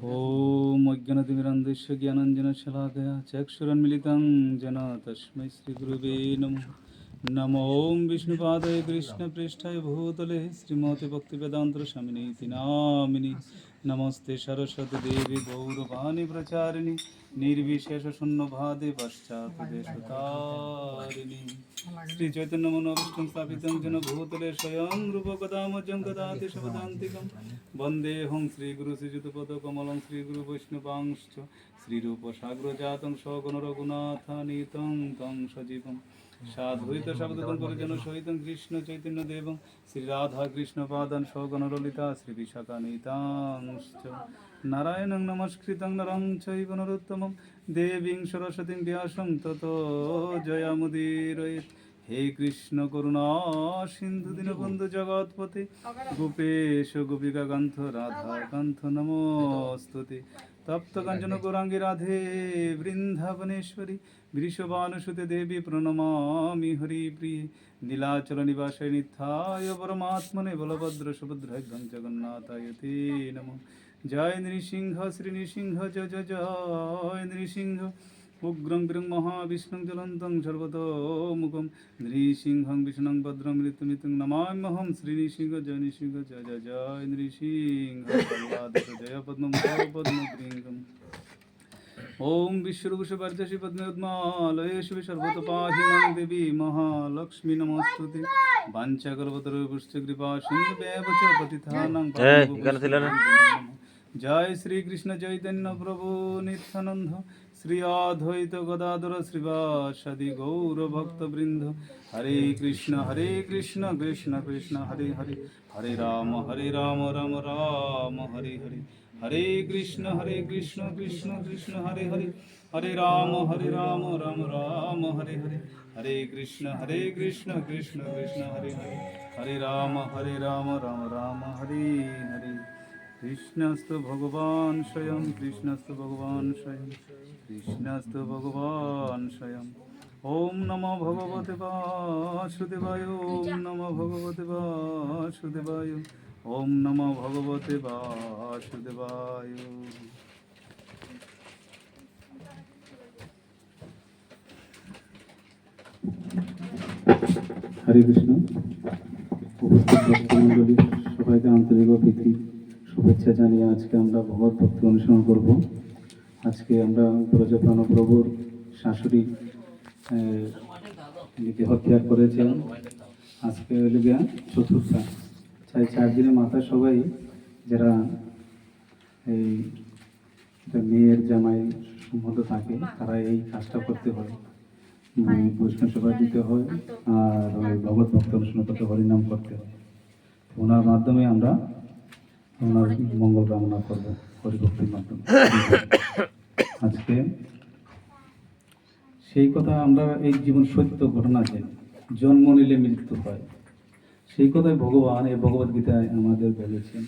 ॐ अज्ञानतिमिरान्धस्य ज्ञानाञ्जनशलाकया चक्षुरुन्मिलितं येन तस्मै श्रीगुरुवे नमः। नमो विष्णुपादाय कृष्णप्रेष्ठाय भूतले श्रीमते भक्तिवेदान्तस्वामिनीति नामिने। नमस्ते सरस्वती देवी गौरवाणी प्रचारिणी निर्विशेषशून्यवादे पश्चात्देशतारिणी। श्री चैतन्य मनोभीष्टं स्थापितं येन भूतले स्वयं रूपकदामजं ददाति शपदान्तिकं वन्देऽहं श्रीगुरु श्रीयुतपदकमलं श्रीगुरु वैष्णवांश्च श्रीरूपसाग्रजातं सगुणरघुनाथानीतं तं सजीवं साधुरित शब्दं परिजन सहितं कृष्ण चैतन्यदेवं श्रीराधाकृष्णपादान् सगणललिता श्रीविशाखानीतांश्च नारायणं नमस्कृतं नरं चैव नरोत्तमं देवीं सरस्वतीं व्यासं ततो जयमुदीरयेत्। हे कृष्ण करुणा सिंधु दीनबंधु जगत्पते गोपेश गोपिका कांत राधा कांत नमोस्तुते। तप्त कंचन गौरांगी राधे वृंदावनेश्वरी वृषभानुसुते देवी प्रणमामि हरिप्रिये। नीलाचल निवासाय नित्याय परमात्मने बलभद्र सुभद्राय जगन्नाथाय ते नमः। जय नृसिंह श्री नृसिंह जय जय जय नृसिंह। उग्रं वीरं महाविष्णुं ज्वलन्तं सर्वतोमुखं नृसिंहं विष्णुं भद्रं मृत्युमितं नमाम्यहं। श्री नृसिंह जय नृसिंह जय जय जय नृसिंह। जय पद्मभृङ्गम्। ओम विश्वरूपवर्चसि पद्मोद्मालयेषु सर्वतोपाहि मां देवी महालक्ष्मी नमोस्तुते। वाञ्छाकल्पतरुभ्यश्च कृपा सिन्धुभ्येव च पतितानां पावनेभ्यो। जय श्री कृष्ण चैतन्य प्रभु नित्यानंद श्री अद्वैत गदाधर श्रीवासादि गौर भक्तवृंद। हरे कृष्ण कृष्ण कृष्ण हरे हरे हरे राम राम राम हरे हरे। हरे कृष्ण कृष्ण कृष्ण हरे हरे हरे राम राम राम हरे हरे। हरे कृष्ण कृष्ण कृष्ण हरे हरे हरे राम राम राम हरे हरे। कृष्णस्तु भगवान् स्वयं कृष्णस्तु भगवान् स्वयं कृष्णस्तु भगवान् स्वयं। ओम नमो भगवते वासुदेवाय ओम नमो भगवते वासुदेवाय ओम नमो भगवते वासुदेवाय। हरे कृष्ण। উপস্থিত ভক্তমণ্ডলী সবাইকে আন্তরিক প্রীতি শুভেচ্ছা জানিয়ে আজকে আমরা ভগবত ভক্তি অনুসরণ করব। আজকে আমরা ব্রজপ্রাণ প্রভুর শাশুড়ি হত্যা করেছেন। আজকে হইল গিয়া চতুর্থা, তাই 4 দিনের মাথায় সবাই যারা এই মেয়ের জামাই সম্বন্ধ থাকে তারা এই কাজটা করতে হয়, বৈষ্ণব সেবা দিতে হয় আর ওই ভগবত ভক্তি অনুসরণ করতে হরিনাম করতে হয়। ওনার মাধ্যমে আমরা ওনার মঙ্গল কামনা করবো হরিভক্তির মাধ্যমে। আজকে সেই কথা আমরা এই জীবন সত্য ঘটনা যে জন্ম নিলে মৃত্যু হয়, সেই কথাই ভগবান এই ভগবত গীতায় আমাদের বলেছেন।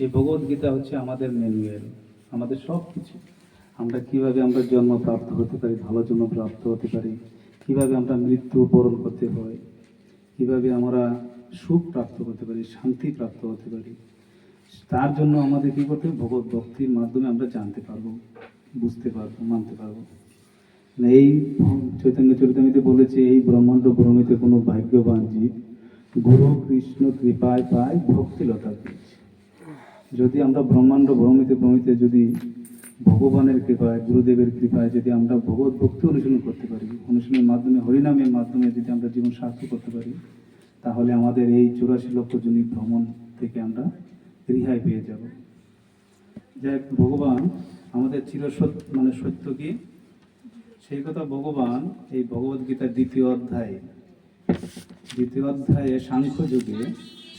এই ভগবত গীতা হচ্ছে আমাদের ম্যানুয়াল, আমাদের সব কিছু। আমরা কিভাবে আমরা জন্ম প্রাপ্ত হতে পারি, ভালো জন্ম প্রাপ্ত হতে পারি, কিভাবে আমরা মৃত্যু বরণ করতে হয়, কিভাবে আমরা সুখ প্রাপ্ত করতে পারি, শান্তি প্রাপ্ত হতে পারি, তার জন্য আমাদের কী করতে হবে, ভগবত ভক্তির মাধ্যমে আমরা জানতে পারবো, বুঝতে পারবো, মানতে পারবো। এই চৈতন্য চরিতামৃতে বলেছে এই ব্রহ্মাণ্ড ভ্রমিতে কোনো ভাগ্যবান জীব গুরু কৃষ্ণ কৃপায় পায় ভক্তিলতা পেয়েছে। যদি আমরা ব্রহ্মাণ্ড ভ্রমিতে যদি ভগবানের কৃপায় গুরুদেবের কৃপায় যদি আমরা ভগবত ভক্তি অনুসরণ করতে পারি, অনুসরণের মাধ্যমে হরিনামের মাধ্যমে যদি আমরা জীবন সার্থক করতে পারি, তাহলে আমাদের এই 84 লক্ষ জনী ভ্রমণ থেকে আমরা রেহাই পেয়ে যাব। যাই ভগবান আমাদের সত্য কি সেই কথা ভগবান এই ভগবদ গীতার দ্বিতীয় অধ্যায়ে সাংখ্য যুগে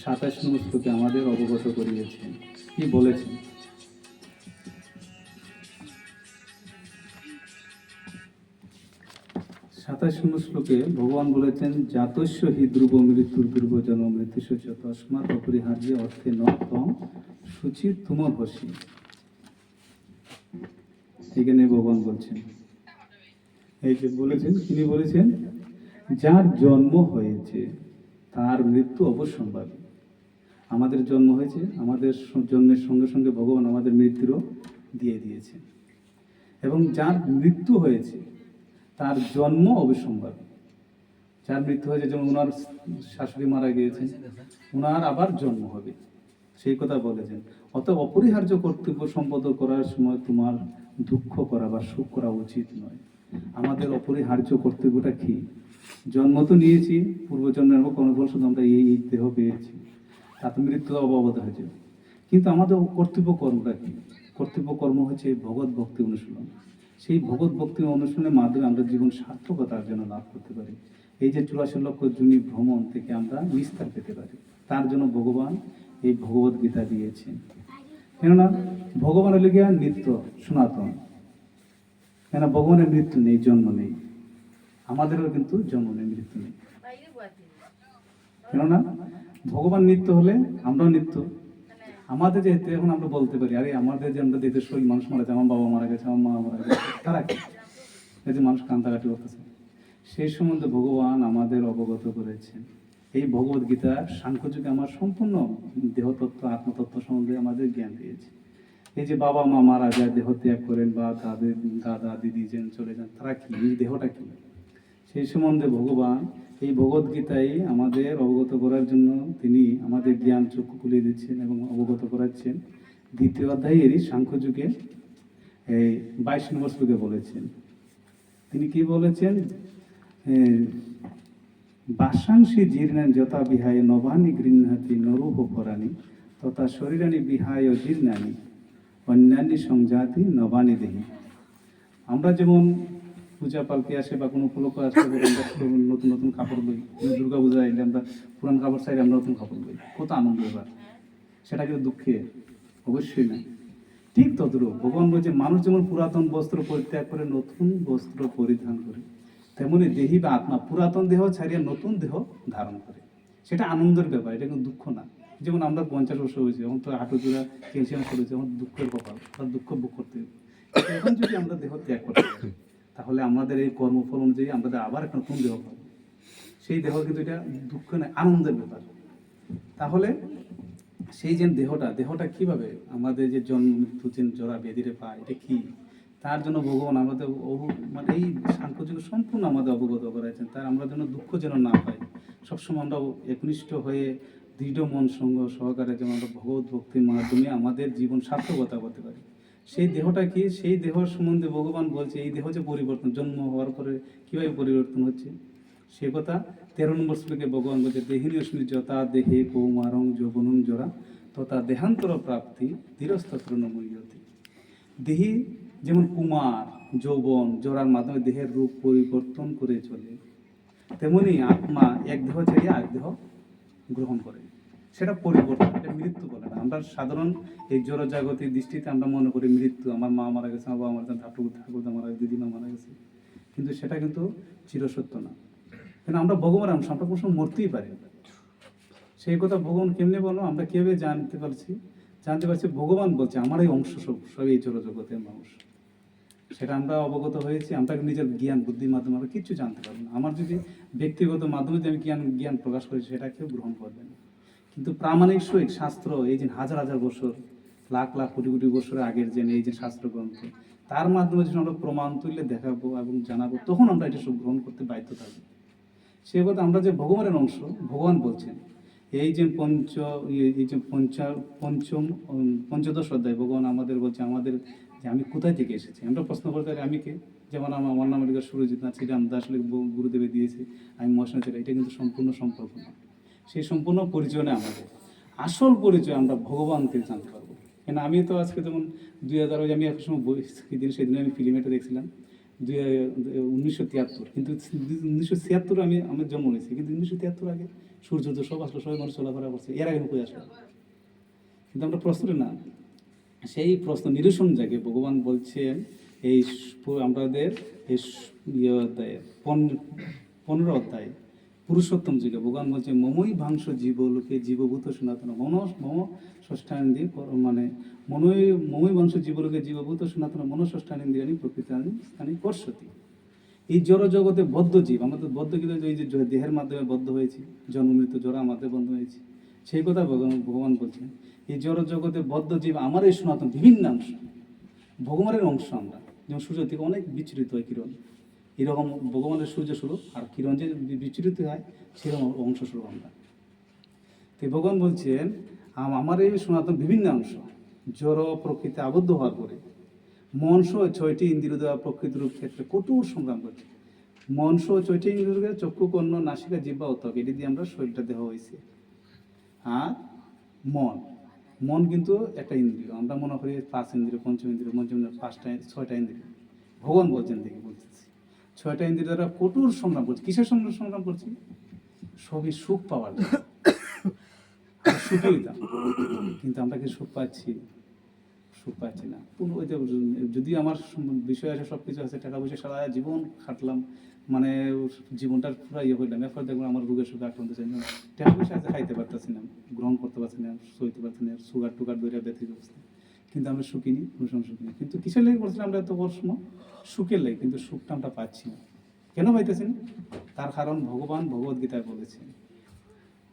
27 নম্বর শ্লোকে আমাদের অবগত করিয়েছেন। কি বলেছেন? 27 নম্বর শ্লোকে ভগবান বলেছেন, জাতস্য হি ধ্রুব মৃত্যুর ধ্রুব জন্ম মৃত্যুস্য চ তস্মাৎ অপরিহার্য অর্থে ন তম শুচি তুমর হসি। এখানে ভগবান বলছেন, এই যে বলেছেন, তিনি বলেছেন যার জন্ম হয়েছে তার মৃত্যু অবশ্যম্ভাবী। আমাদের জন্ম হয়েছে, আমাদের জন্মের সঙ্গে সঙ্গে ভগবান আমাদের মৃত্যুরও দিয়ে দিয়েছেন। এবং যার মৃত্যু হয়েছে তার জন্ম অবিসম্ভাবী। যার মৃত্যু হয়েছে, যেমন ওনার শাশুড়ি মারা গিয়েছেন, ওনার আবার জন্ম হবে, সেই কথা বলেছেন। অত অপরিহার্য কর্তব্য সম্পাদন করার সময় তোমার দুঃখ করা বা সুখ করা উচিত নয়। আমাদের অপরিহার্য কর্তব্যটা কি? জন্ম তো নিয়েছি, পূর্বজন্মের কর্মফল শুধু আমরা এই দেহ পেয়েছি, তাতে মৃত্যু অবগত হয়েছে। কিন্তু আমাদের কর্তব্য কর্মটা কি? কর্তব্য কর্ম হচ্ছে ভগৎ ভক্তি অনুশীলন। সেই ভগৎ ভক্তি অনুশীলনের মাধ্যমে আমরা জীবন সার্থকতার জন্য লাভ করতে পারি। এই যে 84 লক্ষ জুনি ভ্রমণ থেকে আমরা নিস্তার পেতে পারি, তার জন্য ভগবান এই ভগবত গীতা দিয়েছেন। কেননা ভগবান হলে গিয়া নিত্য সনাতন, কেন ভগবানের মৃত্যু নেই, জন্ম নেই। আমাদেরও কিন্তু জন্ম নেই, মৃত্যু নেই। কেননা ভগবান নিত্য হলে আমরাও নিত্য। আমাদের যে এখন আমরা বলতে পারি, আরে আমাদের যে আমরা দেশের শরীর মানুষ মারা গেছে, আমার বাবা মারা গেছে, আমার মা মারা গেছে, তারা কি? এই যে মানুষ কান্দাকাটি করতেছে, সেই সম্বন্ধে ভগবান আমাদের অবগত করেছেন। এই ভগবত গীতা সাংখ্যযুগে আমার সম্পূর্ণ দেহতত্ত্ব আত্মতত্ত্ব সম্বন্ধে আমাদের জ্ঞান দিয়েছে। এই যে বাবা মা মারা যায়, দেহ ত্যাগ করেন, বা তাদের দাদা দিদি যেন চলে যান, তারা কি? এই দেহটা কি? সেই সম্বন্ধে ভগবান এই ভগবত গীতায় আমাদের অবগত করার জন্য তিনি আমাদের জ্ঞান চক্ষু খুলে দিচ্ছেন এবং অবগত করাচ্ছেন। দ্বিতীয় অধ্যায়েরই সাংখ্যযুগে এই 22 নম্বর শ্লোকে বলেছেন, তিনি কি বলেছেন? বাসাংশী জীর্ণানি যথা বিহায় নবানি গৃহ্ণাতি নরূপ পরাণী তথা শরীরানি বিহায় জীর্ণানি অন্যান্য সংজাতি নবানি দেহি। আমরা যেমন পূজা পালকি আসে বা কোনো উপলক্ষ আসলে আমরা নতুন নতুন কাপড় লই, দুর্গা পূজা এলে আমরা পুরান কাপড় চাইলে আমরা নতুন কাপড় লই, কত আনন্দ ব্যাপার। সেটা কিন্তু দুঃখে অবশ্যই না। ঠিক তদ্রূপ ভগবান বলছে, মানুষ যেমন পুরাতন বস্ত্র পরিত্যাগ করে নতুন বস্ত্র পরিধান করে, তেমনি দেহি বা আত্মা পুরাতন দেহ ছাড়িয়ে নতুন দেহ ধারণ করে। সেটা আনন্দের ব্যাপার, এটা কিন্তু দুঃখ না। যেমন আমরা 50 বছর হয়েছে, এখন তো হাঁটুচূড়া ক্যালসিয়াম করেছে, আমার দুঃখের কপাল, তার দুঃখ ভোগ করতে হবে। এখন যদি আমরা দেহ ত্যাগ করতে পারি, তাহলে আমাদের এই কর্মফল অনুযায়ী আমাদের আবার একটা নতুন দেহ পাবো। সেই দেহ কিন্তু এটা দুঃখ নয়, আনন্দের ব্যাপার। তাহলে সেই যে দেহটা কিভাবে আমাদের যে জন্ম মৃত্যু যে জরা বেদিরে পায়, এটা কি? তার জন্য ভগবান আমাদের মানে এই সাংখ্যযুগে সম্পূর্ণ আমাদের অবগত করাইছেন। তার আমরা যেন দুঃখ যেন না পাই, সবসময় আমরা একনিষ্ঠ হয়ে দৃঢ় মন সঙ্গ সহকারে যেন আমরা ভগবত ভক্তির মাধ্যমে আমাদের জীবন সার্থকতা করতে পারি। সেই দেহটা কি? সেই দেহ সম্বন্ধে ভগবান বলছে, এই দেহ যে পরিবর্তন, জন্ম হওয়ার পরে কীভাবে পরিবর্তন হচ্ছে সে কথা 13 নম্বর শ্লোকে ভগবান বলছে, দেহিনী অস্মি যথা দেহে কৌমারং যৌবনং জরা তথা দেহান্তর প্রাপ্তি ধীরস্তত্র নময়তি। দেহি যেমন কুমার যৌবন জরার মাধ্যমে দেহের রূপ পরিবর্তন করে চলে, তেমনি আত্মা এক দেহ ছেড়ে আরেক দেহ গ্রহণ করে। সেটা পরিবর্তন, এটা মৃত্যু বলে না। আমরা সাধারণ এই জড়জাগতিক দৃষ্টিতে আমরা মনে করি মৃত্যু, আমার মা মারা গেছে, আমার বাবা মারা গেছে, ঠাকুরদা মারা গেছে, দিদিমা মারা গেছে, কিন্তু সেটা কিন্তু চিরসত্য না। কিন্তু আমরা ভগবানের অংশ, আমরা কোনো সময় মরতেই পারি। সেই কথা ভগবান কেমনে বলো, আমরা কীভাবে জানতে পারছি? ভগবান বলছে আমার এই অংশ সব এই জড়জগতের মানুষ। সেটা আমরা অবগত হয়েছি, আমরা নিজের জ্ঞান বুদ্ধির মাধ্যমে আমরা কিচ্ছু জানতে পারবো না। আমার যদি ব্যক্তিগত মাধ্যমে যদি আমি জ্ঞান প্রকাশ করি, সেটা কেউ গ্রহণ করবে না। কিন্তু প্রামাণিক সহিত শাস্ত্র, এই যে হাজার হাজার বছর, লাখ লাখ কোটি কোটি বছরের আগের যে এই যে শাস্ত্রগ্রন্থ, তার মাধ্যমে যখন আমরা প্রমাণ তুললে দেখাবো এবং জানাবো, তখন আমরা এটা সব গ্রহণ করতে বাধ্য থাকবো। সে কথা আমরা যে ভগবানের অংশ, ভগবান বলছেন এই যে পঞ্চদশ অধ্যায় ভগবান আমাদের বলছে, আমাদের যে আমি কোথায় থেকে এসেছি। আমরা প্রশ্ন করতে পারি আমি কে? যেমন আমার নাম লিখা সুরজিৎ না, শ্রীরাম দাস গুরুদেবে দিয়েছে, আমি মহাশয় ছিল। এটা কিন্তু সম্পূর্ণ সম্পর্ক না, সেই সম্পূর্ণ পরিচয় নেই আমাদের। আসল পরিচয় আমরা ভগবানকে জানতে পারবো। কেন আমি তো আজকে যেমন 2000, আমি এক সময় সেদিন আমি ফিল্ম এটা দেখছিলাম 1973, কিন্তু 1976 আমার জন্ম হয়েছে, কিন্তু 1973 আগে সূর্য তো সব আসলো, সবাই মানুষ চলাফেরা করছে, এর আগে কই আসলো? কিন্তু আমরা প্রশ্ন না, সেই প্রশ্ন নিরসন জাগে ভগবান বলছেন এই আমাদের এই 15 অধ্যায় পুরুষোত্তম যুগে ভগবান বলছে, মমই ভাংশ জীবলোকে জীবভূত সনাতন মম ষষ্ঠানন্দি, মানে মমই ভাংশ জীবলোকে জীবভূত সনাতন মনষষ্ঠানিন্দিরানি প্রকৃতানি স্থানী কর্ষতি। এই জড় জগতে বদ্ধ জীব, আমাদের বদ্ধ কিন্তু এই যে দেহের মাধ্যমে বদ্ধ হয়েছি, জন্ম মৃত্যু জড়া মাধ্যমে বন্ধ হয়েছি, সেই কথা ভগবান বলছেন। এই জড় জগতে বদ্ধ জীব আমার এই সনাতন বিভিন্ন অংশ, ভগবানের অংশ আমরা, যেমন সূর্য থেকে অনেক বিচলিত হয় কিরণ, এরকম ভগবানের সূর্য স্বরূপ, আর কিরণ যে বিচলিত হয় সেরকম অংশ স্বরূপ আমরা। তো ভগবান বলছেন আমার এই সনাতন বিভিন্ন অংশ জড় প্রকৃতি আবদ্ধ হওয়ার পরে মন সহ 6টি ইন্দ্রিয় দেওয়া প্রকৃতির ক্ষেত্রে কঠোর সংগ্রাম করছে। মন সহ 6টি ইন্দ্রিয়, চক্ষু, কর্ণ, নাসিকা, জিহ্বা ও ত্বক, এটি দিয়ে আমরা শরীরটা দেহ হয়েছে। আর মন, মন কিন্তু একটা ইন্দ্রিয়, আমরা মনে করি 5 ইন্দ্রিয়, পঞ্চম ইন্দ্রিয়, পঞ্চম 6টা ইন্দ্রিয়। ভগবান বলছেন দেখি বলতেছি 6টা ইন্দ্রিয় দ্বারা কঠোর সংগ্রাম করছি। কিসের সঙ্গে সংগ্রাম করছি? সবই সুখ পাওয়ার জন্য। সুখী হইতাম, কিন্তু আমরা কি সুখ পাচ্ছি? সুখ পাচ্ছি না। ওই যে যদি আমার বিষয় আছে, সব কিছু আছে, টাকা পয়সা, সারা জীবন খাটলাম, মানে জীবনটার পুরো ইয়ে করলাম, এরপর দেখবো আমার রোগের সুখে আক্রান্ত চাই না, টাকা পয়সা আছে, খাইতে পারতেছি না, গ্রহণ করতে পারছি না, সইতে পারছি না, সুগার টুগার ধরে ব্যথিত অবস্থা, কিন্তু আমরা সুখী নি, কোনো সময় সুখী নেই। কিন্তু কিসের লেগে করছিলাম আমরা এত বড় সময়? সুখের লেগে, কিন্তু সুখটা আমরা পাচ্ছি না। কেন পাইতেছি না? তার কারণ ভগবান ভগবদ গীতায় বলেছেন।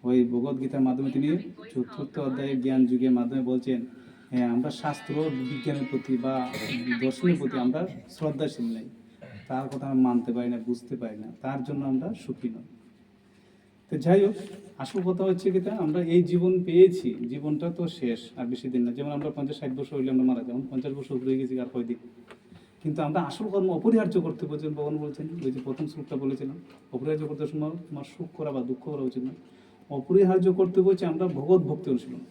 ওই ভগবদ গীতার মাধ্যমে তিনি 4th অধ্যায়ে জ্ঞান যুগের মাধ্যমে বলছেন, হ্যাঁ আমরা শাস্ত্র বিজ্ঞানের প্রতি বা দর্শনের প্রতি আমরা শ্রদ্ধাশীল নেই, তার কথা আমরা মানতে পারি না, বুঝতে পারি না, তার জন্য আমরা সুখী নই। তো যাই হোক, আসল কথা হচ্ছে কি, আমরা এই জীবন পেয়েছি, জীবনটা তো শেষ, আর বেশি দিন না। যেমন আমরা 50-60 বছর হইলে আমরা মারা যাই, 50 বছর হয়ে গেছি আর কয়দিন। কিন্তু আমরা আসল কর্ম অপরিহার্য করতে বলছেন, ভগবান বলছেন, ওই যে প্রথম শ্লোকটা বলেছিলাম, অপরিহার্য করতে সময় তোমার সুখ করা বা দুঃখ করা উচিত না, অপরিহার্য করতে বলছে আমরা ভগবত ভক্তি অনুশীলন।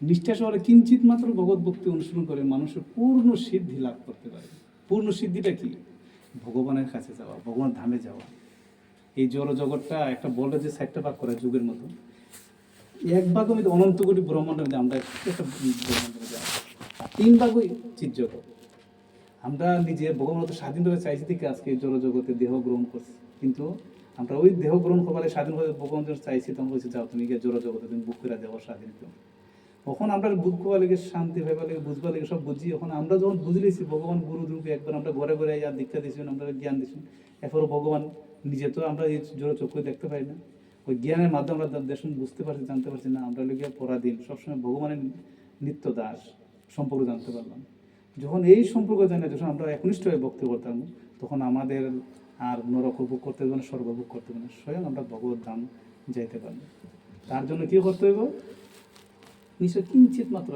নিষ্ঠা সহকারে কিঞ্চিত মাত্র ভগবত ভক্তি অনুশীলন করে মানুষের পূর্ণ সিদ্ধি লাভ করতে পারে। পূর্ণ সিদ্ধিটা কি? ভগবানের কাছে যাওয়া, ভগবানের ধামে যাওয়া। এই জড় জগৎটা একটা বলে যে 7টা ভাগ করে যুগের মতো, এক ভাগের মধ্যে অনন্ত কোটি ব্রহ্মাণ্ডের মধ্যে আমরা একটা ব্রহ্মাণ্ডে যাই, 3 ভাগই চিৎ জগৎ। আমরা নিজে ভগবানের স্বাধীনভাবে চাইছি থেকে আজকে জড় জগতে দেহ গ্রহণ করছি, কিন্তু আমরা ওই দেহ গ্রহণ করবার স্বাধীনভাবে ভগবান চাইছি, তখন বলছি যাও তুমি গিয়ে জড় জগতে তুমি বুক করে দেওয়া স্বাধীন। তখন আমরা বুক পাওয়া লেগে, শান্তি ভাইবা লেগে, বুঝবা লেগে সব বুঝি। এখন আমরা যখন বুঝলেছি ভগবান গুরু রূপে একবার আমরা ঘরে ঘরে আর দীক্ষা দিয়েছেন, আমরা জ্ঞান দিয়েছেন, এরপরও ভগবান নিজে তো আমরা এই জোরে চক্ষু দেখতে পাই না, ওই জ্ঞানের মাধ্যমে আমরা দেশন বুঝতে পারছি, জানতে পারছি না, আমরা লেগে পরাধীন, সবসময় ভগবানের নিত্য দাস সম্পর্ক জানতে পারলাম। যখন এই সম্পর্ক জানি, যখন আমরা একনিষ্ঠভাবে ভক্তি করতাম, তখন আমাদের আর নরক ভোগ করতে হবে না, স্বর্গ ভোগ করতে হবে না, স্বয়ং আমরা ভগবত ধাম যাইতে পারবো। তার জন্য কি করতে হবে? নিশ্চয় কিঞ্চিত মাত্র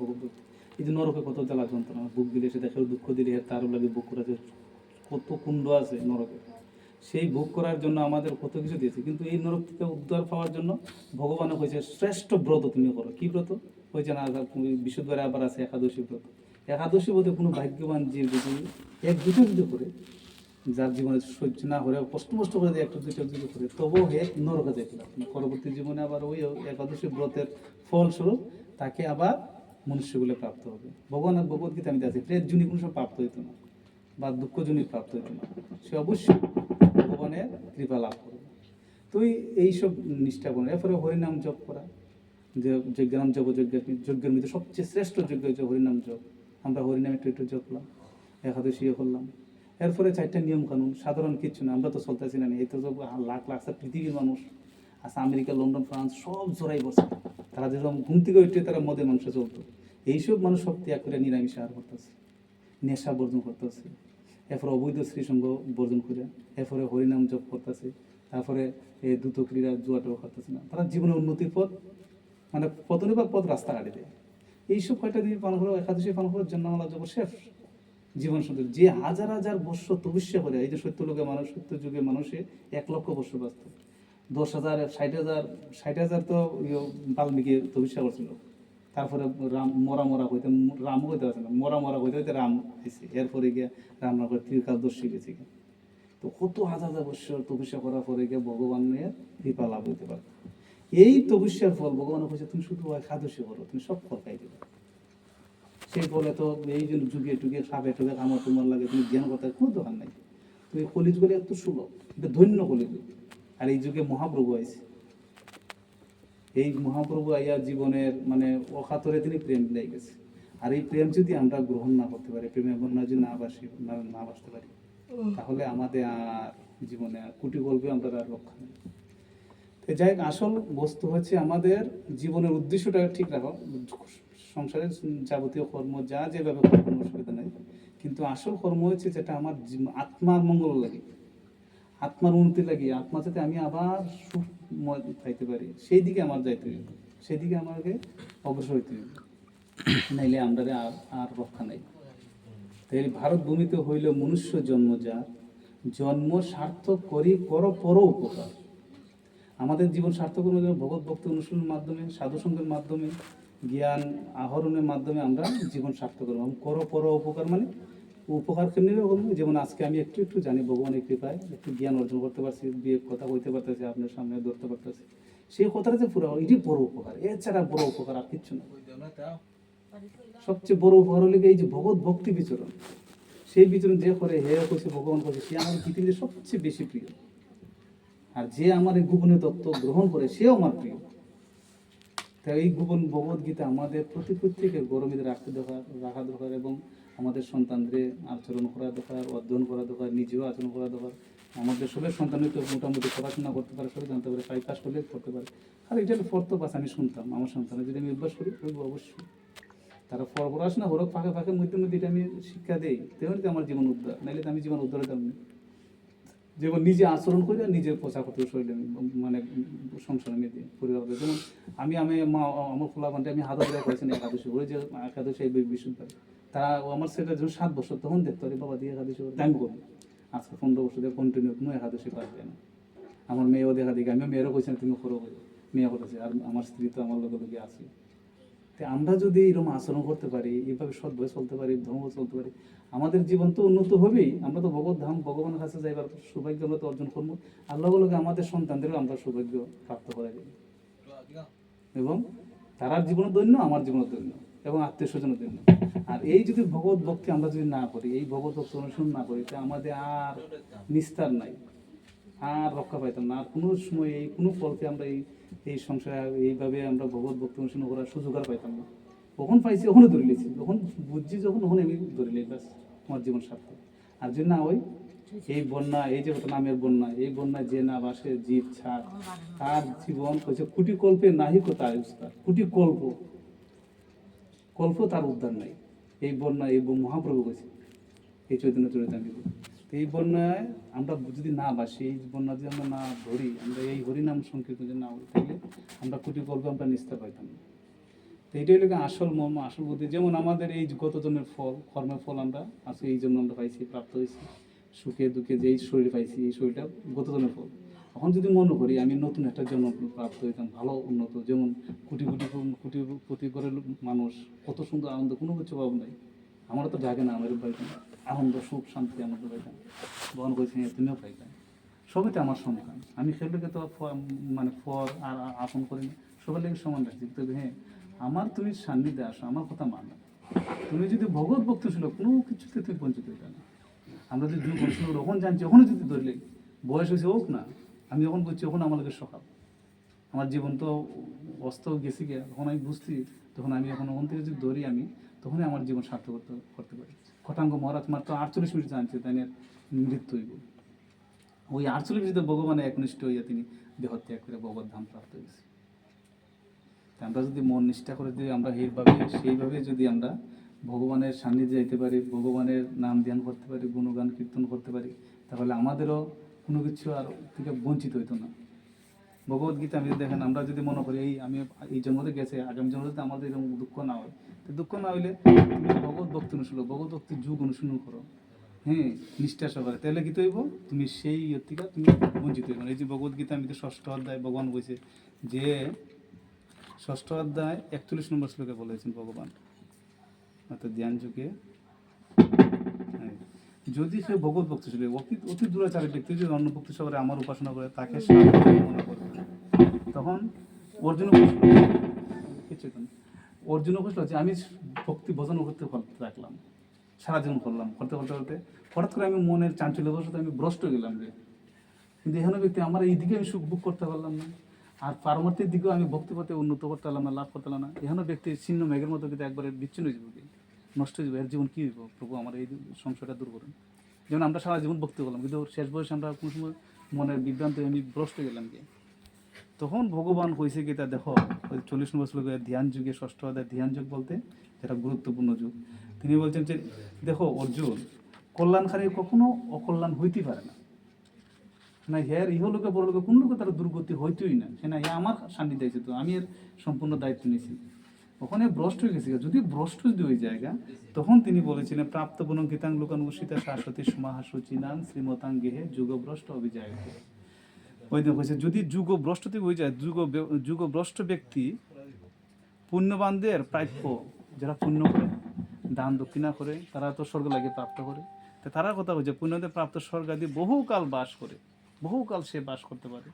ভগবত। এই যে নরকে কত জ্বালা যন্ত্রণা, বুক দিলে সে দেখে, দুঃখ দিলে তারও লাগে বুক করা, কত কুণ্ড আছে নরকে, সেই ভোগ করার জন্য আমাদের কত কিছু দিয়েছে। কিন্তু এই নরক থেকে উদ্ধার পাওয়ার জন্য ভগবান হয়েছে শ্রেষ্ঠ ব্রত তুমি করো। কি ব্রত? হয়েছে না, বিশুদ্ধবারে আবার আছে একাদশী ব্রত। একাদশী ব্রতে কোনো ভাগ্যবান জীব যদি 1-2টো যদি করে, যার জীবনে সহ্য না করে, কষ্ট মষ্ট করে দিয়ে 1-2টো যদি করে, তবুও হে নরকে যেতে পারে। পরবর্তী জীবনে আবার ওই একাদশী ব্রতের ফলস্বরূপ তাকে আবার মনুষ্যগুলো প্রাপ্ত হবে। ভগবানের ভগবত গীতা আমি আছে, প্রেত জুনি কোনো সময় প্রাপ্ত হইতো না, বা দুঃখজনক প্রাপ্ত হইতো না, সে অবশ্যই ভগবানের কৃপা লাভ করবে। তো এইসব নিষ্ঠা করে, এরপরে হরিনাম জপ করা, যে যজ্ঞানাম জপ, যজ্ঞের মধ্যে সবচেয়ে শ্রেষ্ঠ যজ্ঞ হচ্ছে হরিনাম জপ। আমরা হরিনাম একটু জপলাম, একাদশীও করলাম। এরপরে 4টা নিয়ম কানুন, সাধারণ কিচ্ছু না, আমরা তো চলতেছি না, এই তো লাখ লাখ পৃথিবীর মানুষ আছে, আমেরিকা, লন্ডন, ফ্রান্স সব জোড়াই বসে, তারা যেরকম ঘুম থেকে উঠে তারা মদের মাংস চলতো, এইসব মানুষ সব ত্যাগ করে নিরামিষ আহার করতেছে, নেশা বর্জন করতেছে, এরপরে অবৈধ স্ত্রীসঙ্গ বর্জন করে, এরপরে হরিনাম জপ করতেছে, তারপরে এই দ্রুত ক্রীড়া জুয়াটাও করতেছে না, তারা জীবনের উন্নতির পথ, মানে পথনির্বাক পথ রাস্তা কাটে দেয়। এইসব কয়টা দিন পালন করে, একাদশী পালন করে, জন্মমালা জপ শেষ, জীবন সুন্দর। যে হাজার হাজার বৎসর তপস্যা করে, এই যে 70 লোকে মানুষ, 70 যুগে মানুষে 1 লক্ষ বৎসর বাঁচত, 10,000, 60,000 তো বাল্মীকি তপস্যা করছিল। তারপরে রাম মরা হইতে, রামও হইতে পারছে না, মরা হইতে হইতে রাম হয়েছে, এরপরে গিয়ে রাম ত্রিকালদর্শী গেছে গিয়ে। তো কত হাজার হাজার বৎসর তপস্যা করার পরে গিয়ে ভগবানের কৃপা লাভ হইতে পারে। এই তপস্যার ফল ভগবান বলছে, তুমি শুধু একাদশী করো, তুমি সব ফল পাই দেবে। সেই ফলে তো এই যে যুগে টুগে খাবে টুগে আমার তোমার লাগে, তুমি জ্ঞান কথা কোনো দোকান নাই। তুমি কলিযুগে এত সুলভ, এটা ধন্য কলিযুগ। আর এই যুগে মহাপ্রভু আইছে, এই মহাপ্রভু আইয়া জীবনের মানে অকাতরে তিনি প্রেম দিলাই গেছে। আর এই প্রেম যদি আমরা গ্রহণ না করতে পারি, প্রেমের বন্যা যদি না বাসতে পারি, তাহলে আমাদের আর জীবনে আর কুটি গল্পে আমরা আর রক্ষা নেই। যাই হোক, আসল বস্তু হচ্ছে আমাদের জীবনের উদ্দেশ্যটা ঠিক রাখো, সংসারের যাবতীয় কর্ম যা যেভাবে করবো কোনো অসুবিধা নেই, কিন্তু আসল কর্ম হচ্ছে যেটা আমার আত্মার মঙ্গল লাগে, আত্মার উন্নতি লাগে, আত্মা যাতে আমি আবার সুখ পাইতে পারি, সেই দিকে আমার যাইতে হবে, সেই দিকে আমাকে অগ্রসর হইতে হবে, নাইলে আমরা আর রক্ষা নাই। তাই ভারত ভূমিতে হইল মনুষ্য জন্ম, যার জন্ম সার্থক করি কর পর উপকার। আমাদের জীবন সার্থক করার জন্য ভগবত ভক্তি অনুশীলনের মাধ্যমে, সাধুসঙ্গের মাধ্যমে, জ্ঞান আহরণের মাধ্যমে আমরা জীবন সার্থক করবো। কর পর উপকার মানে উপকার কেমনি বলবো, যেমন আজকে আমি একটু একটু জানি ভগবানের কৃপায় একটু জ্ঞান অর্জন করতে পারছি, বিয়ে কথা বলতে পারতেছি, আপনার সামনে ধরতে পারতেছি, সেই কথাটা যে পুরো এটি বড় উপকার, এছাড়া বড় উপকার আর কিচ্ছু না। সবচেয়ে বড় উপকার হলে এই যে ভগবত ভক্তি বিচরণ, সেই বিচরণ যে করে হে করছে ভগবান করছে, সে আমার পৃথিবীতে সবচেয়ে বেশি প্রিয়। আর যে আমার এই গোপনীয় তত্ত্ব গ্রহণ করে সেও আমার প্রিয়। তাই এই গোপন ভগবত গীতা আমাদের প্রত্যেকের গরমিতে রাখা দরকার, এবং আমাদের সন্তানদের আচরণ করা দরকার, অধ্যয়ন করা দরকার, নিজেও আচরণ করা দরকার। আমাদের সবের সন্তানই তো মোটামুটি পড়াশোনা করতে পারে, সবাই জানতে পারে, 5 পাস করলে করতে পারে। আর এটা ফোর্থ পাস আমি শুনতাম, আমার সন্তানের যদি আমি অভ্যাস করি অবশ্যই তারা পড়াশোনা হরক ফাঁকে ফাঁকে মধ্যে মধ্যে এটা আমি শিক্ষা দিই, তেমনি আমার জীবন উদ্ধার, নাহলে তো আমি জীবন উদ্ধার হতাম না। যেমন নিজে আচরণ করে নিজের পোশাক করতে শরীরে মানে সংসার মেয়েদের পরিবার, যেমন আমি আমার ফলাফলটা আমি হাতে ধরে করেছেন একাদশী করে, যে একাদশী এই বিশুদ্ধ তারা আমার ছেলেটা যখন 7 বছর তখন দেখতে পারি বাবা দিয়ে একাদশী করে আমি করবো। আজকে 15 বছর ধরে কন্টিনিউ কোনো একাদশী পাওয়া যায় না। আমার মেয়েও দেখা দেখি, আমিও মেয়েরও কইছেন তুমি করো, মেয়ে করেছে, আর আমার স্ত্রী তো আমার লোকের লোকে আছে। তো আমরা যদি এরকম আচরণ করতে পারি, এইভাবে সৎভাবে চলতে পারি, ধর্ম চলতে পারি, আমাদের জীবন তো উন্নত হবেই। আমরা তো ভগবত ধাম ভগবানের কাছে যাইবার সৌভাগ্য আমরা তো অর্জন করবো, আর লগে লগে আমাদের সন্তানদেরও আমরা সৌভাগ্য প্রাপ্ত করা যাবে, এবং তারার জীবনের দৈন্য, আমার জীবনের দৈন্য, এবং আত্মীয় স্বজনের দৈন্য। আর এই যদি ভগবত ভক্তি আমরা যদি না করি, এই ভগবত ভক্তি অনুসরণ না করি, তা আমাদের আর নিস্তার নাই, আর রক্ষা পাইতাম না। আর কোনো সময় এই কোনো ফলকে আমরা এই সংসার এইভাবে আমরা ভগবত ভক্তি অনুসরণ করার সুযোগ আর পাইতাম না। কখন পাইছি ওখানে ধরে লিছি, যখন বুঝছি যখন ওখানে আমি ধরে নিই, ব্যাস আমার জীবন সার্থক। আর যদি না ওই এই বন্যা, এই যে নামের বন্যা, এই বন্যায় যে না বাসে জীব ছাড়, তার জীবন হচ্ছে কোটি কল্পে নাহি কো তার উদ্ধার, কোটি কল্প তার উদ্ধার নাই। এই বন্যা এই মহাপ্রভু বলছে এই চৈতন্য চরিতামৃত। এই বন্যায় আমরা যদি না বাসি, এই বন্যা যদি আমরা না ধরি, আমরা এই হরিনাম সংকীর্তন যদি না হই, তাহলে আমরা কোটি কল্পে আমরা নিস্তার পাইতাম না। তো এইটাই লোক আসল মর্ম, আসল বুদ্ধি। যেমন আমাদের এই গত জন্মের ফল, কর্মের ফল আমরা আজকে এই জন্য আমরা পাইছি, প্রাপ্ত হয়েছি, সুখে দুঃখে যেই শরীর পাইছি, এই শরীরটা গত জন্মের ফল। এখন যদি মনে করি আমি নতুন একটা জন্ম প্রাপ্ত হইতাম, ভালো উন্নত, যেমন কোটি কোটি কোটি কোটি করে মানুষ, কত সুন্দর আনন্দ, কোনো কিছু অভাব নাই, আমারও তো জাগে না, আমার পাইতাম আনন্দ, সুখ, শান্তি, আনন্দ পাইতাম, বহন করেছি, তুমিও পাইতাম। সবই তো আমার সন্তান, আমি সেগুলোকে তো মানে ফর আর আপন করি না, সবার লেগে সমান রাখছি। তবে হ্যাঁ, আমার তুমি সান্নিধ্যে আসো, আমার কথা মানো, তুমি যদি ভগবত ভক্ত ছিল কোনো কিছুতে তুমি বঞ্চিত হইতে না। আমরা যদি দুই বছর ওখান জানছি, ওখানে যদি ধরলে বয়স হয়েছে হোক না, আমি যখন বুঝছি ওখানে আমার লোকের সকাল, আমার জীবন তো অস্ত গেছি গিয়ে, তখন আমি বুঝছি, তখন আমি এখন ওখান থেকে যদি ধরি আমি, তখনই আমার জীবন সার্থক করতে পারি। খটাঙ্গ মহারাজ মাত্র 48 মিনিট জানছে তাই মৃত্যু হইব, ওই 48 মিনিটে ভগবানের একনিষ্ঠ হইয়া তিনি দেহত্যাগ করে ভগবত ধাম প্রাপ্ত হয়েছে। আমরা যদি মন নিষ্ঠা করে যদি আমরা সেইভাবে যদি আমরা ভগবানের সান্নিধ্যে যাইতে পারি, ভগবানের নাম ধ্যান করতে পারি, গুণগান কীর্তন করতে পারি, তাহলে আমাদেরও কোনো কিছু আর থেকে বঞ্চিত হইতো না। ভগবত গীতা আমি দেখেন, আমরা যদি মনে করি আমি এই জন্মতে গেছে, আগামী জন্মতে আমাদের এরকম দুঃখ না হয়, তো দুঃখ না হইলে তুমি ভগবত ভক্তি অনুশীলন, ভগবত ভক্তির যুগ অনুশীলন করো, হ্যাঁ, নিষ্ঠা সহকারে, তাহলে কি হইব, তুমি সেই থেকে তুমি বঞ্চিত হইব। এই যে ভগবত গীতা আমি 6ষ্ঠ অধ্যায় ভগবান বলছে যে, 6ষ্ঠ অধ্যায় 41 নম্বর শ্লোকে বলেছেন ভগবান, অর্থাৎ ধ্যান যুগে, যদি সে ভগবত ভক্ত ছিল, অতি দূরাচারী ব্যক্তি যদি অন্য ভক্তি সহকারে আমার উপাসনা করে, তাকে মনে করবে, তখন অর্জুন বুঝলো যে আমি ভক্তি ভজন করতে রাখলাম, সারা জীবন করলাম, করতে করতে করতে হঠাৎ করে আমি মনের চাঞ্চল্যবশত আমি ভ্রষ্ট গেলাম রে, কিন্তু এখানে ব্যক্তি আমার এই দিকে আমি সুখ বুক করতে পারলাম না, আর পারমার্থিক দিকেও আমি ভক্তি পথে উন্নত করতে পারলাম না, লাভ করতে পারলাম না। এখানে ব্যক্তি ছিন্ন মেঘের মতো কিন্তু একবারে বিচ্ছিন্ন হয়ে যাবে, নষ্ট হয়ে যাবে, এর জীবন কী হইব, প্রভু আমার এই সংশয়টা দূর করুন। যেমন আমরা সারা জীবন ভক্তি করলাম, কিন্তু শেষ বয়সে আমরা কোনো সময় মনের বিভ্রান্ত আমি ভ্রষ্ট গেলাম গিয়ে, তখন ভগবান কইছে কি তা দেখো, ওই 40 নম্বর শ্লোকে ধ্যান যুগে 6ষ্ঠ অধ্যায় ধ্যান যুগ বলতে যেটা গুরুত্বপূর্ণ যুগ, তিনি বলছেন যে দেখো অর্জুন, কল্যাণকারী কখনো অকল্যাণ হইতে পারে না, না হের ইহলোকে বড়লোকে কোন লোকে তার দুর্গতি হইতেই না, সে না হে আমার সান্নিধ্যে আছে, তো আমি এর সম্পূর্ণ দায়িত্ব নিয়েছি। ওখানে ভ্রষ্ট হয়ে গেছে, যদি ভ্রষ্ট যদি ওই জায়গা, তখন তিনি বলেছিলেন প্রাপ্ত বনং গীতাং লোকান উষিতা শাশ্বতী সমাহাসুচিনাং শ্রীমতাং গেহে যুগভ্রষ্ট অভিজায়। ওই দিন হয়েছে যদি যুগভ্রষ্ট থেকে হয়ে যায়, যুগভ্রষ্ট ব্যক্তি পুণ্যবানদের প্রাপ্য, যারা পুণ্য করে দান দক্ষিণা করে তারা তো স্বর্গ লাগে প্রাপ্ত করে, তো তারা কথা হচ্ছে পুণ্যদের প্রাপ্ত স্বর্গ আদি বহুকাল বাস করে, বহুকাল সে বাস করতে পারে।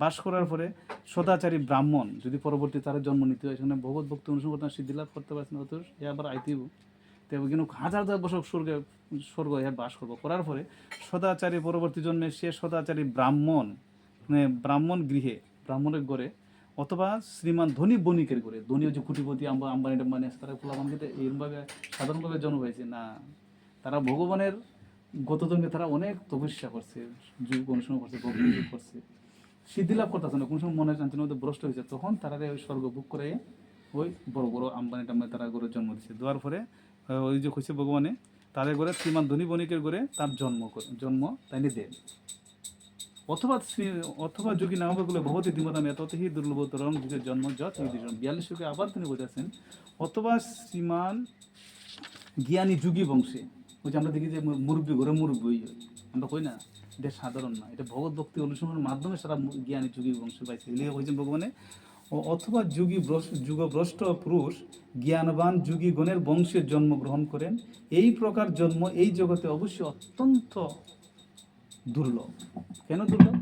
বাস করার পরে সদাচারী ব্রাহ্মণ যদি পরবর্তী তারা জন্ম নিতে হয়, সেখানে ভগবত ভক্তি অনুসন্ধান সিদ্ধি লাভ করতে পারছে না, অত এ আবার আইতেইব, তবে কিন্তু হাজার হাজার বছর স্বর্গ এ বাস করবো, করার পরে সদাচারী পরবর্তী জন্মে সে সদাচারী ব্রাহ্মণ, মানে ব্রাহ্মণ গৃহে ব্রাহ্মণের ঘরে, অথবা শ্রীমান ধনী বণিকের ঘরে, ধনী হচ্ছে কোটিপতি আম্বানি টাম্বানি আছে, তারা ফুলাবান কিন্তু এইভাবে সাধারণভাবে জন্ম হয়েছে না, তারা ভগবানের গত জন্মে তারা অনেক তপস্যা করছে, যুগ অনুসরণ করছে, ভক্তি যোগ করছে, সিদ্ধি লাভ করতেছে না, কোন সময় মনে চান্তির মধ্যে ভ্রষ্ট হয়েছে, তখন তারা ওই স্বর্গ বুক করে ওই বড় বড় আম্বানি টাম্বানি তারা ঘরে জন্ম দিচ্ছে, দেওয়ার পরে ওই যে হয়েছে ভগবানে তাদের ঘরে শ্রীমান ধনী বণিকের ঘরে তার জন্ম তাই দেন। অথবা যোগী নামগুলো ভবতী দিমতাম এতহি দুর্লভতরং যুগের জন্ম যত 42 যুগে আবার তিনি বলেছেন অথবা শ্রীমান জ্ঞানী যুগী বংশে, ওই যে আমরা দেখি যে মুরব্বী ঘরে মুরব্বী আমরা কই না, এটা সাধারণ না, এটা ভগবত ভক্তি অনুসরণের মাধ্যমে সারা জ্ঞানী যুগী বংশ পাইছে, এলিয়ে হয়েছেন ভগবানে। অথবা যুগভ্রষ্ট পুরুষ জ্ঞানবান যুগী গণের বংশে জন্মগ্রহণ করেন, এই প্রকার জন্ম এই জগতে অবশ্যই অত্যন্ত দুর্লভ। কেন দুর্লভ?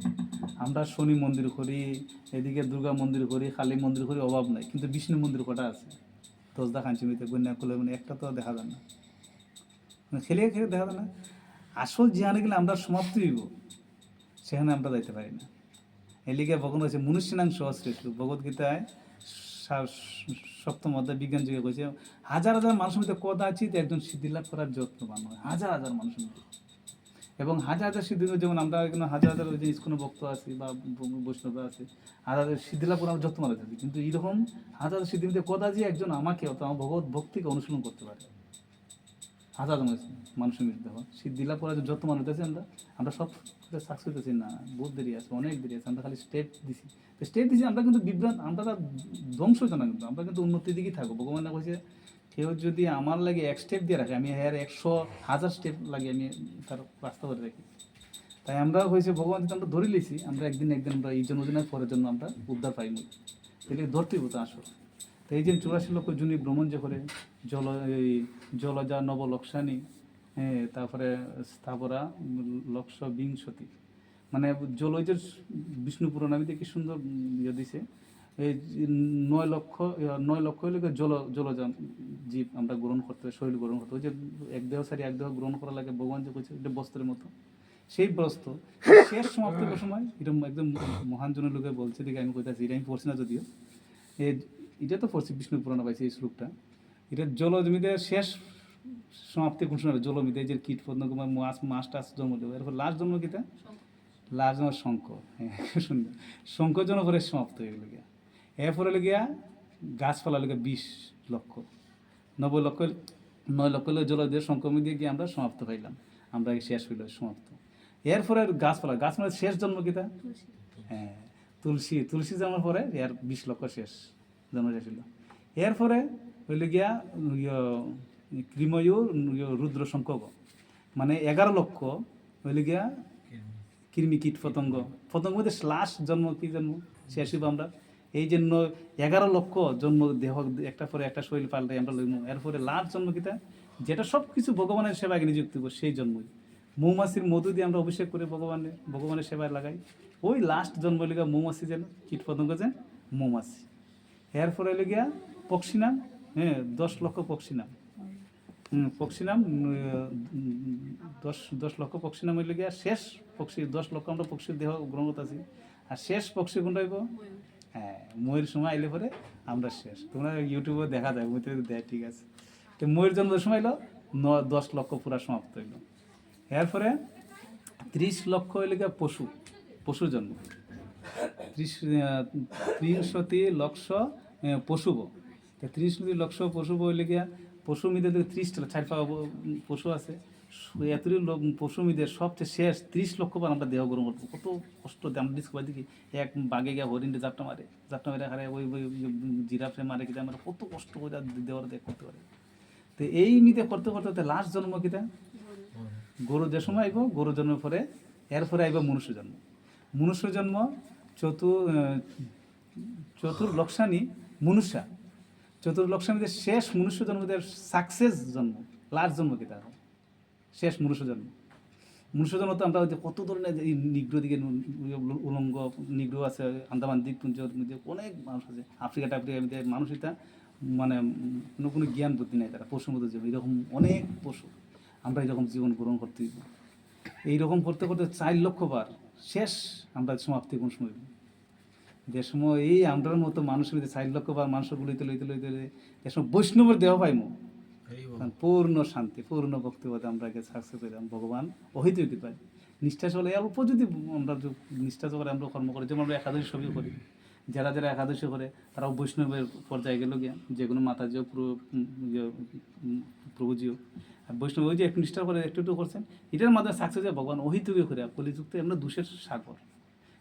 আমরা শনি মন্দির করি, এদিকে দুর্গা মন্দির করি, কালী মন্দির করি, অভাব নাই, কিন্তু বিষ্ণু মন্দির কটা আছে? দশদা খাঞ্চিমিতে কন্যাকুলে মানে একটা তো দেখা যায় না, খেলে খেলে দেখা যায় না। আসল যেখানে গেলে আমরা সমাপ্তি হইব সেখানে আমরা যাইতে পারি না। এলিগে ভগবান হচ্ছে মনুষ্যাং সহস্রেষু, ভগবদ্গীতায় 7ম অধ্যায় বিজ্ঞান যুগে কইছে হাজার হাজার মানুষের মধ্যে কদাচিৎ একজন সিদ্ধি লাভ করার যত্নবান হয়, হাজার হাজার মানুষের মধ্যে, এবং হাজার হাজার সিদ্ধি, যেমন আমরা এখানে হাজার হাজার ওই যে ইস্কনে ভক্ত আছি বা বৈষ্ণব আছে, হাজার হাজার সিদ্ধি লাভ করে আমরা যত্ন মারা থাকি, কিন্তু এইরকম হাজার হাজার সিদ্ধির মধ্যে কদাচিৎ একজন আমাকে অত আমার ভগবত ভক্তিকে অনুসরণ করতে পারে, হাজার মানুষের মধ্যে দেখো সিদ্ধি লাভ করার যত মানুষ আছে, আমরা সব সাকসেস হইতেছি না, বহুত দেরি আছে, অনেক দেরি আছে, আমরা খালি স্টেপ দিছি, তো স্টেপ দিছি আমরা কিন্তু বিভ্রান্ত, আমরা তার ধ্বংস হইতো না, কিন্তু আমরা কিন্তু উন্নতির দিকেই থাকবো। ভগবান বলছে কেউ যদি আমার লাগে 1 স্টেপ দিয়ে রাখে, আমি হ্যাঁ 100,000 স্টেপ লাগে আমি তার রাস্তা ধরে রাখি। তাই আমরা হয়েছে ভগবান যদি আমরা ধরে লিছি, আমরা একদিন আমরা এই জন্মদিনের পরের জন্য আমরা উদ্ধার পাইনি, তাহলে ধরতেই হতো আসল। তো এই যে 84 লক্ষ জুনি ভ্রমণ যে করে জলজা নবলক্ষানি, তারপরে স্থাবরা লক্ষ বিংশতি, মানে জলজের বিষ্ণু পুরাণামিতে কি সুন্দর ইয়ে দিছে, এই 9 লক্ষ হইলে জলজা জীব আমরা গ্রহণ করতে হবে, শরীর গ্রহণ করতে হবে, ওই যে এক দেহ সারি এক দেহ গ্রহণ করা লাগে, ভগবান যে বলছে এটা বস্ত্রের মতো, সেই বস্ত্র শেষ সমাপ্তির সময় এটা একদম মহান জনের লোকে বলছে, দেখে আমি কোথায় এটা আমি পড়ছি না যদিও, এটা তো পড়ছি বিষ্ণু পুরাণ পাইছে এই শ্লোকটা, এটা জলমিদের শেষ সমাপ্তি কোন সময়, জলমিদের যে কীট পতঙ্গ মাছ টাছ জন্ম দেবে, এরপর লাস্ট জন্ম কিতা, লাস্ট জন্ম শঙ্খ, হ্যাঁ সুন্দর, শঙ্খ জন্ম পরে সমাপ্ত হয়ে গেল গিয়া, এরপরে গিয়া গাছপালা লেগে 20 লক্ষ, 9 লক্ষ হলে জল দিয়ে শঙ্কর দিয়ে গিয়ে আমরা সমাপ্ত পাইলাম, আমরা শেষ হইল সমাপ্ত। এরপরে গাছপালা শেষ জন্ম কিতা, হ্যাঁ তুলসী জন্মের পরে এর 20 লক্ষ শেষ জন্ম শেষ হইল। এরপরে হইলে গিয়া কৃময়ু রুদ্র শঙ্কর, মানে 11 লক্ষ হইলে গিয়া কৃমি কীট পতঙ্গ মধ্যে লাস্ট জন্ম কি জন্ম শেষ হইব আমরা, এই জন্য 11 লক্ষ জন্ম দেহ একটা পরে একটা শরীর পাল্টাই আমরা লইব, এরপরে লাস্ট জন্ম কিতা যেটা সব কিছু ভগবানের সেবায় নিযুক্ত হইব, সেই জন্মই মৌমাছির মধু দিয়ে আমরা অভিষেক করে ভগবানের সেবায় লাগাই, ওই লাস্ট জন্ম লেগা মৌমাছি যেন কীট পতঙ্গ যে মৌমাছি। এরপরে হইলে গিয়া পক্ষী নাম, 10 লক্ষ পক্ষী নাম, পক্ষী নাম 10 লক্ষ পক্ষী নাম হইলে গিয়া শেষ পক্ষী, 10 লক্ষ আমরা পক্ষীর দেহ গ্রহণ আছি, আর শেষ পক্ষী কোনটা হইব, হ্যাঁ ময়ের সময় আইলে পরে আমরা শেষ, তোমরা ইউটিউবে দেখা যায় বইতে দেয়, ঠিক আছে। তো ময়ের জন্ম সময় হইলো 10 লক্ষ পুরা সমাপ্ত হইল। এরপরে 30 লক্ষ হইলে গিয়া পশুর জন্ম, ত্রিশতি লক্ষ পশুব ত্রিশতি লক্ষ পশুব হইলে গিয়া পশু মিদে 30টা 4 পা পশু আছে এতটি পশু মিদের সবচেয়ে শেষ 30 লক্ষ বার আমরা দেহ গ্রহণ করবো কত কষ্ট আমরা ডিসকভার দেখি এক বাঘে গিয়া হরিণে জাপটা মারে হারে ওই জিরাফে মারে কিনা আমরা কত কষ্ট করে দেওয়ার দেখ করতে পারে। তো এই মিতে করতে করতে লাস্ট জন্ম কিটা গরু যে সময় আইব গরু জন্মের পরে এরপরে আইব মনুষ্য জন্ম। মনুষ্য জন্ম চতুর্লক্ষানি মনুষ্যা চতুর্লক্ষানিদের শেষ মনুষ্য জন্মদের সাকসেস জন্ম লাস্ট জন্ম কিটা শেষ মনুষ্য জন্ম। মনুষ্য জন্ম তো আমরা কত ধরনের এই নিগ্রো দিকে উলঙ্গ নিগ্রো আছে আন্দামান দ্বীপপুঞ্জের মধ্যে অনেক মানুষ আছে আফ্রিকা টাফ্রিকার মানুষ এটা মানে কোনো জ্ঞান বুদ্ধি নেই তারা পশুর মতো জীবন এরকম অনেক পশু আমরা এরকম জীবন গ্রহণ করতে এইরকম করতে করতে 4 লক্ষ বার শেষ আমরা সমাপ্তি কোন সময় যে সময় এই আমরার মতো মানুষের মধ্যে 4 লক্ষ বার মানুষের লইতে যে সময় বৈষ্ণবের দেহ পাইমো পূর্ণ শান্তি পূর্ণ ভক্তিবোধে আমরা সাকসেস হইলাম ভগবান অহিত পাই। নিষ্ঠা চলে অল্প যদি আমরা নিষ্ঠা চলে আমরা কর্ম করি যেমন আমরা একাদশী সবই করি যারা একাদশী করে তারাও বৈষ্ণবের পর্যায়ে গেল গিয়া যে কোনো মাতাজিও প্রভুজিও আর বৈষ্ণব ওই যে একটু নিষ্ঠা করে একটু করছেন এটার মাধ্যমে সাকসেস হয় ভগবান অহিতুকি করে কলিযুক্ত আমরা দোষের সাগর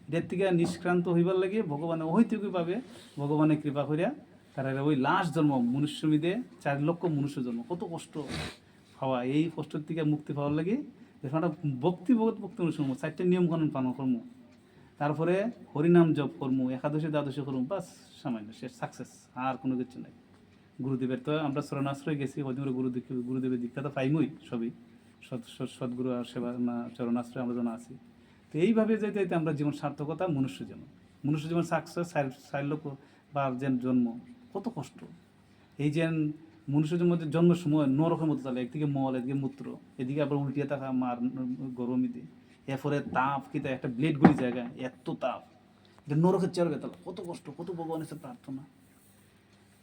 এটার থেকে নিষ্ক্রান্ত হইবার লাগে ভগবান অহিতুকিভাবে ভগবানের কৃপা করিয়া তারা ওই লাস্ট জন্ম মনুষ্যমিদে 4 লক্ষ মনুষ্য জন্ম কত কষ্ট পাওয়া এই কষ্টের থেকে মুক্তি পাওয়ার লাগে যখন একটা ভক্তি অনুসরণ 4টে নিয়ম কানুন পালন কর্ম তারপরে হরিনাম জপ কর্ম একাদশী দ্বাদশী করুম বাস সামান্য শেষ সাকসেস আর কোনো কিছু নাই। গুরুদেবের তো আমরা চরণাশ্রয় গেছি হদিমরে গুরুদেবের দীক্ষা তো পাইমই সবই সদ্গুরু আর সেবা চরণাশ্রয় আমরা যেন আছি। তো এইভাবে যেতে যেতে আমরা জীবন সার্থকতা মনুষ্য জীবন সাকসেস 4 লক্ষ বার যেন জন্ম কত কষ্ট এই যে মনুষ্য জন্মের সময় নরকের মতো চলে একদিকে মল এদিকে মূত্র এদিকে আবার উল্টিয়ে থাকা মার গরমিতে এরপরে তাপ কিন্তু একটা ব্লেড গুলি জায়গায় এত তাপ এটা নরকের চেয়ার বেতাল কত কষ্ট কত ভগবানের সাথে প্রার্থনা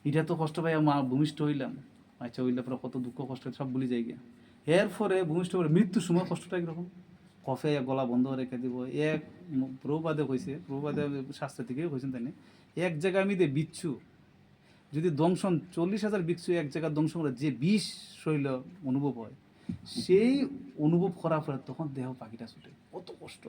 এটা তো কষ্ট পাই মা ভূমিষ্ঠ হইলাম আচ্ছা হইলে পরে কত দুঃখ কষ্ট সব ভুলে যাই গিয়া এরপরে ভূমিষ্ঠ করে মৃত্যুর সময় কষ্টটা একরকম কফে গলা বন্ধ রেখে দিব এক প্রভুপাদে কইছে প্রভুপাদে শাস্ত্র থেকে কইছেন তাই এক জায়গায় আমি বিচ্ছু যদি দংশন 40,000 বিচ্ছু এক জায়গায় দংশন করে যে বিষ শৈল অনুভব হয় সেই অনুভব করার পরে তখন দেহ পাখিটা ছুটে কত কষ্ট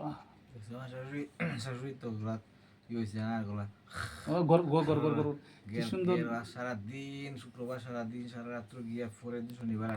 কি সুন্দর সারাদিন শুক্রবার সারাদিন সারা রাত্র গিয়া পরে শনিবার